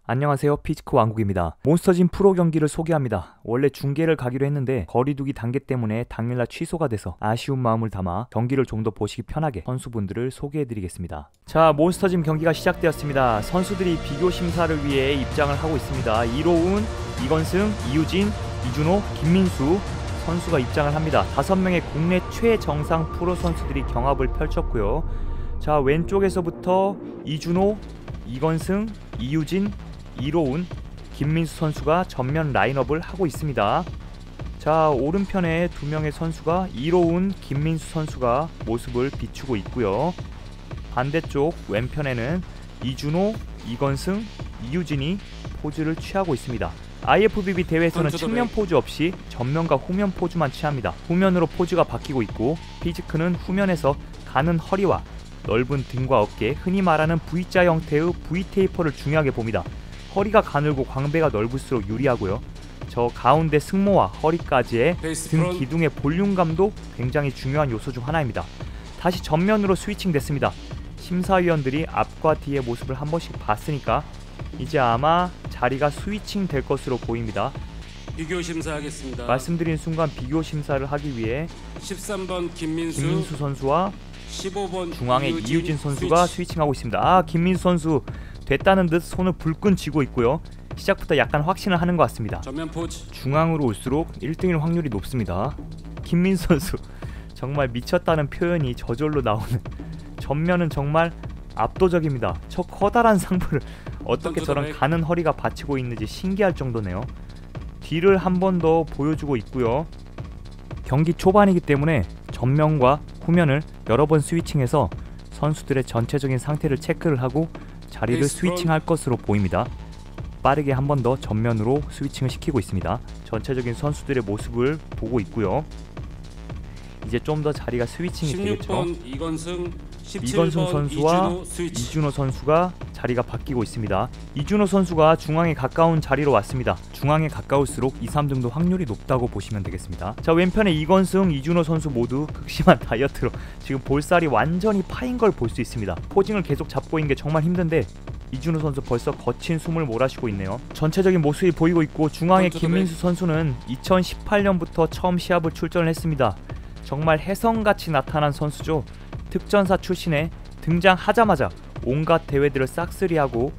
안녕하세요, 피지크 왕국입니다. 몬스터짐 프로 경기를 소개합니다. 원래 중계를 가기로 했는데 거리두기 단계 때문에 당일날 취소가 돼서 아쉬운 마음을 담아 경기를 좀 더 보시기 편하게 선수분들을 소개해드리겠습니다. 자, 몬스터짐 경기가 시작되었습니다. 선수들이 비교 심사를 위해 입장을 하고 있습니다. 이로운, 이건승, 이유진, 이준호, 김민수 선수가 입장을 합니다. 5명의 국내 최정상 프로 선수들이 경합을 펼쳤고요. 자, 왼쪽에서부터 이준호, 이건승, 이유진, 이로운, 김민수 선수가 전면 라인업을 하고 있습니다. 자, 오른편에 2명의 선수가 이로운, 김민수 선수가 모습을 비추고 있고요. 반대쪽 왼편에는 이준호, 이건승, 이유진이 포즈를 취하고 있습니다. IFBB 대회에서는 측면 포즈 없이 전면과 후면 포즈만 취합니다. 후면으로 포즈가 바뀌고 있고, 피지크는 후면에서 가는 허리와 넓은 등과 어깨, 흔히 말하는 V자 형태의 V테이퍼를 중요하게 봅니다. 허리가 가늘고 광배가 넓을수록 유리하고요. 저 가운데 승모와 허리까지의 등 기둥의 볼륨감도 굉장히 중요한 요소 중 하나입니다. 다시 전면으로 스위칭 됐습니다. 심사위원들이 앞과 뒤의 모습을 한 번씩 봤으니까 이제 아마 자리가 스위칭 될 것으로 보입니다. 비교 심사하겠습니다. 말씀드린 순간 비교 심사를 하기 위해 13번 김민수 선수와 15번 중앙의 이유진 선수가 스위칭하고 있습니다. 김민수 선수 됐다는 듯 손을 불끈 쥐고 있고요. 시작부터 약간 확신을 하는 것 같습니다. 전면 포즈. 중앙으로 올수록 1등일 확률이 높습니다. 김민수 선수 정말 미쳤다는 표현이 저절로 나오는, 전면은 정말 압도적입니다. 저 커다란 상부를 어떻게 저런 가는 허리가 받치고 있는지 신기할 정도네요. 뒤를 한 번 더 보여주고 있고요. 경기 초반이기 때문에 전면과 후면을 여러 번 스위칭해서 선수들의 전체적인 상태를 체크를 하고 자리를 스위칭할 것으로 보입니다. 빠르게 한 번 더 전면으로 스위칭을 시키고 있습니다. 전체적인 선수들의 모습을 보고 있고요. 이제 좀 더 자리가 스위칭이 되겠죠. 이건승 선수와 이준호 선수가 자리가 바뀌고 있습니다. 이준호 선수가 중앙에 가까운 자리로 왔습니다. 중앙에 가까울수록 2, 3등도 확률이 높다고 보시면 되겠습니다. 자, 왼편에 이건승, 이준호 선수 모두 극심한 다이어트로 지금 볼살이 완전히 파인 걸 볼 수 있습니다. 포징을 계속 잡고 있는 게 정말 힘든데 이준호 선수 벌써 거친 숨을 몰아쉬고 있네요. 전체적인 모습이 보이고 있고, 중앙의 김민수 선수는 2018년부터 처음 시합을 출전을 했습니다. 정말 혜성같이 나타난 선수죠. 특전사 출신에 등장하자마자 온갖 대회들을 싹쓸이하고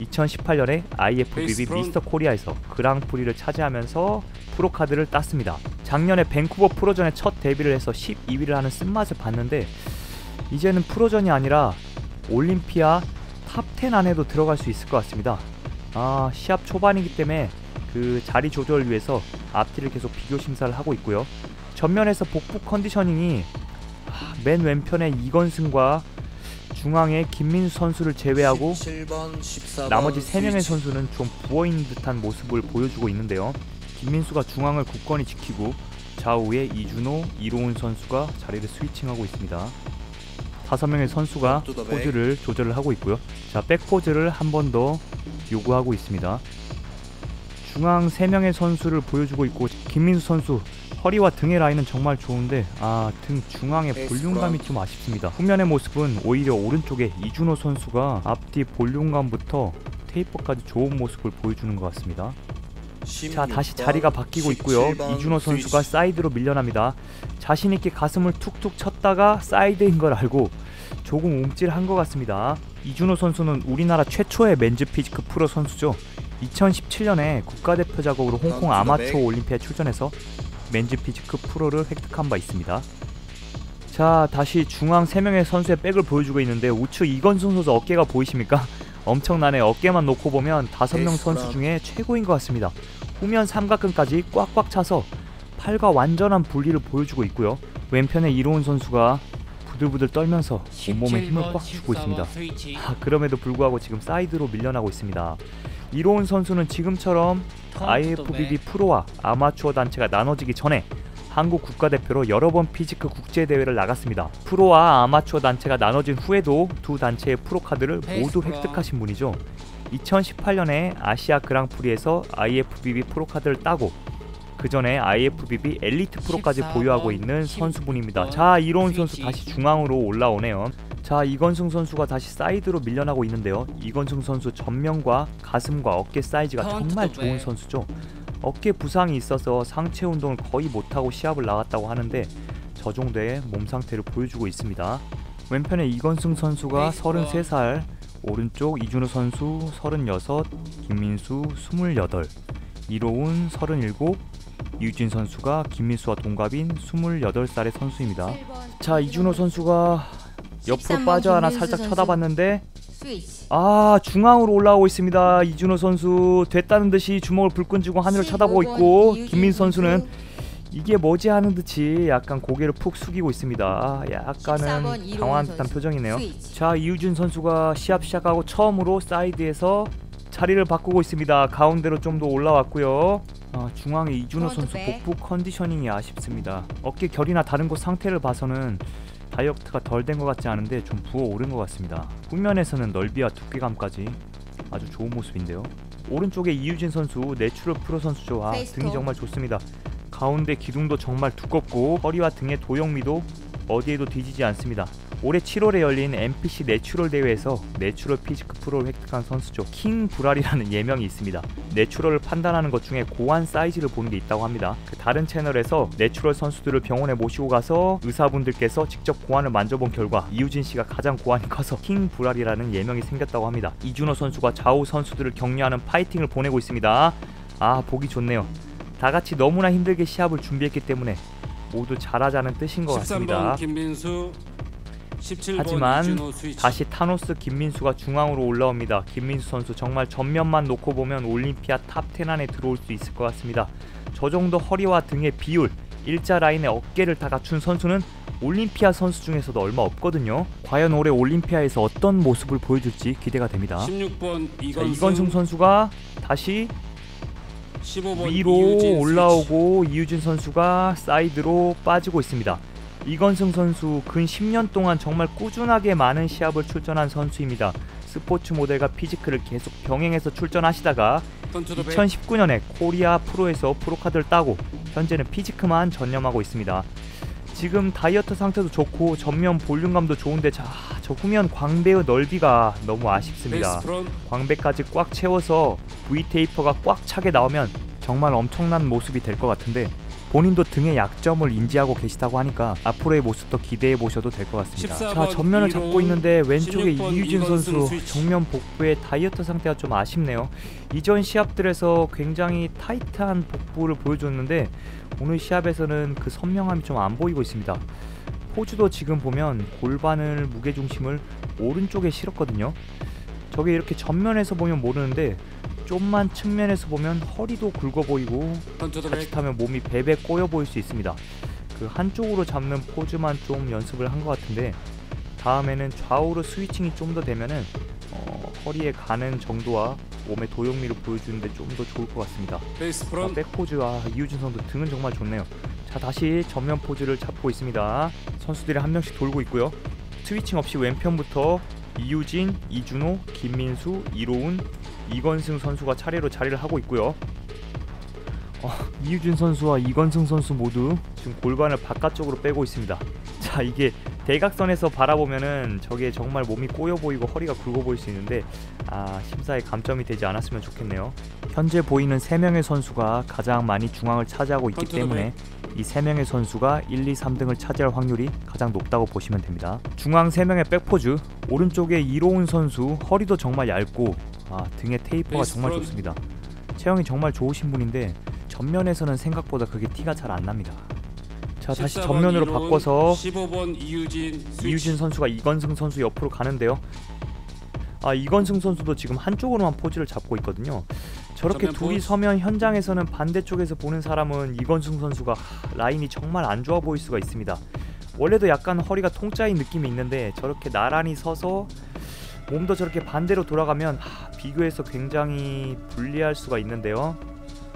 2018년에 IFBB 미스터 코리아에서 그랑프리를 차지하면서 프로카드를 땄습니다. 작년에 밴쿠버 프로전에 첫 데뷔를 해서 12위를 하는 쓴맛을 봤는데 이제는 프로전이 아니라 올림피아 탑10 안에도 들어갈 수 있을 것 같습니다. 시합 초반이기 때문에 그 자리 조절을 위해서 앞뒤를 계속 비교 심사를 하고 있고요. 전면에서 복부 컨디셔닝이 맨 왼편에 이건승과 중앙에 김민수 선수를 제외하고 17번, 14번 나머지 3명의 선수는 좀 부어있는 듯한 모습을 보여주고 있는데요. 김민수가 중앙을 굳건히 지키고 좌우에 이준호, 이로운 선수가 자리를 스위칭하고 있습니다. 5명의 선수가 포즈를 조절을 하고 있고요. 자, 백포즈를 한 번 더 요구하고 있습니다. 중앙 3명의 선수를 보여주고 있고, 김민수 선수 허리와 등의 라인은 정말 좋은데 등 중앙의 볼륨감이 좀 아쉽습니다. 후면의 모습은 오히려 오른쪽에 이준호 선수가 앞뒤 볼륨감부터 테이퍼까지 좋은 모습을 보여주는 것 같습니다. 자, 다시 자리가 바뀌고 있고요. 이준호 선수가 사이드로 밀려납니다. 자신있게 가슴을 툭툭 쳤다가 사이드인 걸 알고 조금 움찔한 것 같습니다. 이준호 선수는 우리나라 최초의 맨즈 피지크 프로 선수죠. 2017년에 국가대표 자격으로 홍콩 아마추어 올림피아에 출전해서 맨즈 피지크 프로를 획득한 바 있습니다. 자, 다시 중앙 3명의 선수의 백을 보여주고 있는데 우측 이건승 선수 어깨가 보이십니까? 엄청나네요. 어깨만 놓고 보면 5명 선수 중에 최고인 것 같습니다. 후면 삼각근까지 꽉꽉 차서 팔과 완전한 분리를 보여주고 있고요. 왼편에 이로운 선수가 부들부들 떨면서 온몸에 힘을 꽉 주고 있습니다. 그럼에도 불구하고 지금 사이드로 밀려나고 있습니다. 이로운 선수는 지금처럼 IFBB 프로와 아마추어 단체가 나눠지기 전에 한국 국가대표로 여러 번 피지크 국제대회를 나갔습니다. 프로와 아마추어 단체가 나눠진 후에도 두 단체의 프로카드를 모두 획득하신 분이죠. 2018년에 아시아 그랑프리에서 IFBB 프로카드를 따고 그 전에 IFBB 엘리트 프로까지 보유하고 있는 선수분입니다. 자, 이로운 선수 다시 중앙으로 올라오네요. 자, 이건승 선수가 다시 사이드로 밀려나고 있는데요. 이건승 선수 전면과 가슴과 어깨 사이즈가 정말 좋은 선수죠. 어깨 부상이 있어서 상체 운동을 거의 못하고 시합을 나갔다고 하는데 저 정도의 몸 상태를 보여주고 있습니다. 왼편에 이건승 선수가 33살, 오른쪽 이준호 선수 36, 김민수 28, 이로운 37, 이유진 선수가 김민수와 동갑인 28살의 선수입니다. 자, 이준호 선수가 옆으로 빠져 하나 살짝 쳐다봤는데 중앙으로 올라오고 있습니다. 이준호 선수 됐다는 듯이 주먹을 불끈 쥐고 하늘을 쳐다보고 있고, 김민수 선수는 이게 뭐지 하는 듯이 약간 고개를 푹 숙이고 있습니다. 약간은 당황한 듯한 표정이네요. 자, 이유진 선수가 시합 시작하고 처음으로 사이드에서 자리를 바꾸고 있습니다. 가운데로 좀 더 올라왔고요. 중앙의 이준호 선수 복부 컨디셔닝이 아쉽습니다. 어깨 결이나 다른 곳 상태를 봐서는 다이어트가 덜 된 것 같지 않은데 좀 부어오른 것 같습니다. 후면에서는 넓이와 두께감까지 아주 좋은 모습인데요. 오른쪽에 이유진 선수 내추럴 프로 선수죠. 등이 정말 좋습니다. 가운데 기둥도 정말 두껍고 허리와 등의 도형미도 어디에도 뒤지지 않습니다. 올해 7월에 열린 NPC 내추럴 대회에서 내추럴 피지크 프로를 획득한 선수죠. 킹 브랄이라는 예명이 있습니다. 내추럴을 판단하는 것 중에 고안 사이즈를 보는 게 있다고 합니다. 다른 채널에서 내추럴 선수들을 병원에 모시고 가서 의사분들께서 직접 고안을 만져본 결과 이유진 씨가 가장 고안이 커서 킹 브랄이라는 예명이 생겼다고 합니다. 이준호 선수가 좌우 선수들을 격려하는 파이팅을 보내고 있습니다. 보기 좋네요. 다같이 너무나 힘들게 시합을 준비했기 때문에 모두 잘하자는 뜻인 것 같습니다. 13번 김민수, 17번 하지만 이준호 스위치. 다시 타노스 김민수가 중앙으로 올라옵니다. 김민수 선수 정말 전면만 놓고 보면 올림피아 탑10 안에 들어올 수 있을 것 같습니다. 저 정도 허리와 등의 비율, 일자 라인의 어깨를 다 갖춘 선수는 올림피아 선수 중에서도 얼마 없거든요. 과연 올해 올림피아에서 어떤 모습을 보여줄지 기대가 됩니다. 16번 이건승 선수가 다시 15번 위로 이유진 올라오고 이유진 선수가 사이드로 빠지고 있습니다. 이건승 선수 근 10년 동안 정말 꾸준하게 많은 시합을 출전한 선수입니다. 스포츠 모델과 피지크를 계속 병행해서 출전하시다가 2019년에 코리아 프로에서 프로카드를 따고 현재는 피지크만 전념하고 있습니다. 지금 다이어트 상태도 좋고 전면 볼륨감도 좋은데 저 후면 광배의 넓이가 너무 아쉽습니다. 광배까지 꽉 채워서 V 테이퍼가 꽉 차게 나오면 정말 엄청난 모습이 될 것 같은데 본인도 등의 약점을 인지하고 계시다고 하니까 앞으로의 모습도 기대해 보셔도 될 것 같습니다. 자, 전면을 잡고 있는데 왼쪽에 이유진 선수 정면 복부의 다이어트 상태가 좀 아쉽네요. 이전 시합들에서 굉장히 타이트한 복부를 보여줬는데 오늘 시합에서는 그 선명함이 좀 안 보이고 있습니다. 포즈도 지금 보면 골반을 무게중심을 오른쪽에 실었거든요. 저게 이렇게 전면에서 보면 모르는데 좀만 측면에서 보면 허리도 굵어 보이고 자칫하면 몸이 베베 꼬여 보일 수 있습니다. 그 한쪽으로 잡는 포즈만 좀 연습을 한 것 같은데 다음에는 좌우로 스위칭이 좀 더 되면은 허리에 가는 정도와 몸의 도형미를 보여주는데 좀 더 좋을 것 같습니다. 백포즈, 이유진 선수 등은 정말 좋네요. 자, 다시 전면 포즈를 잡고 있습니다. 선수들이 한 명씩 돌고 있고요. 스위칭 없이 왼편부터 이유진, 이준호, 김민수, 이로운, 이건승 선수가 차례로 자리를 하고 있고요. 이유진 선수와 이건승 선수 모두 지금 골반을 바깥쪽으로 빼고 있습니다. 자, 이게 대각선에서 바라보면은 저게 정말 몸이 꼬여 보이고 허리가 굵어 보일 수 있는데 심사에 감점이 되지 않았으면 좋겠네요. 현재 보이는 3명의 선수가 가장 많이 중앙을 차지하고 있기 때문에 이 3명의 선수가 1, 2, 3등을 차지할 확률이 가장 높다고 보시면 됩니다. 중앙 3명의 백포즈, 오른쪽에 이로운 선수 허리도 정말 얇고 등의 테이퍼가 정말 좋습니다. 체형이 정말 좋으신 분인데 전면에서는 생각보다 그게 티가 잘 안 납니다. 자, 다시 전면으로 바꿔서 15번 이유진 선수가 이건승 선수 옆으로 가는데요. 이건승 선수도 지금 한쪽으로만 포즈를 잡고 있거든요. 저렇게 둘이 서면 현장에서는 반대쪽에서 보는 사람은 이건승 선수가 라인이 정말 안 좋아 보일 수가 있습니다. 원래도 약간 허리가 통짜인 느낌이 있는데 저렇게 나란히 서서 몸도 저렇게 반대로 돌아가면 비교해서 굉장히 불리할 수가 있는데요.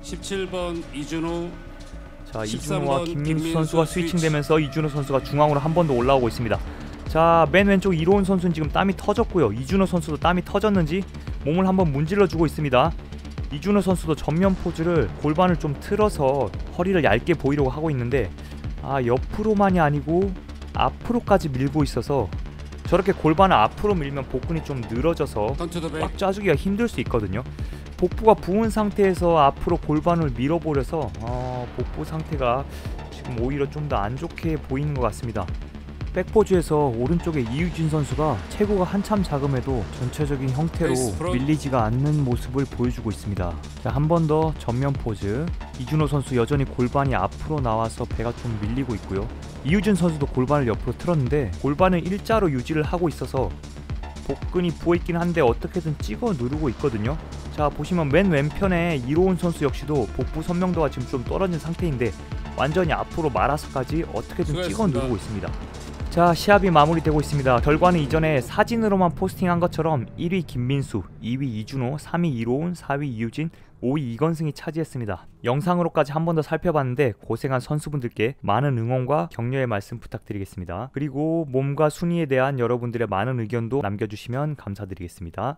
17번 이준호, 자, 이준호와 김민수 선수가 스위칭되면서 이준호 선수가 중앙으로 한 번 더 올라오고 있습니다. 자, 맨 왼쪽 이로운 선수는 지금 땀이 터졌고요. 이준호 선수도 땀이 터졌는지 몸을 한번 문질러 주고 있습니다. 이준호 선수도 전면 포즈를 골반을 좀 틀어서 허리를 얇게 보이려고 하고 있는데 옆으로만이 아니고 앞으로까지 밀고 있어서 저렇게 골반을 앞으로 밀면 복근이 좀 늘어져서 턴투더백 꽉 짜주기가 힘들 수 있거든요. 복부가 부은 상태에서 앞으로 골반을 밀어버려서 복부 상태가 지금 오히려 좀 더 안 좋게 보이는 것 같습니다. 백포즈에서 오른쪽에 이유진 선수가 체구가 한참 작음에도 전체적인 형태로 밀리지가 않는 모습을 보여주고 있습니다. 자, 한 번 더 전면 포즈. 이준호 선수 여전히 골반이 앞으로 나와서 배가 좀 밀리고 있고요. 이유진 선수도 골반을 옆으로 틀었는데 골반을 일자로 유지를 하고 있어서 복근이 부어있긴 한데 어떻게든 찍어 누르고 있거든요. 자, 보시면 맨 왼편에 이로운 선수 역시도 복부 선명도가 지금 좀 떨어진 상태인데 완전히 앞으로 말아서까지 어떻게든 찍어 누르고 있습니다. 자, 시합이 마무리되고 있습니다. 결과는 이전에 사진으로만 포스팅한 것처럼 1위 김민수, 2위 이준호, 3위 이로운, 4위 이유진, 5위 이건승이 차지했습니다. 영상으로까지 한 번 더 살펴봤는데 고생한 선수분들께 많은 응원과 격려의 말씀 부탁드리겠습니다. 그리고 몸과 순위에 대한 여러분들의 많은 의견도 남겨주시면 감사드리겠습니다.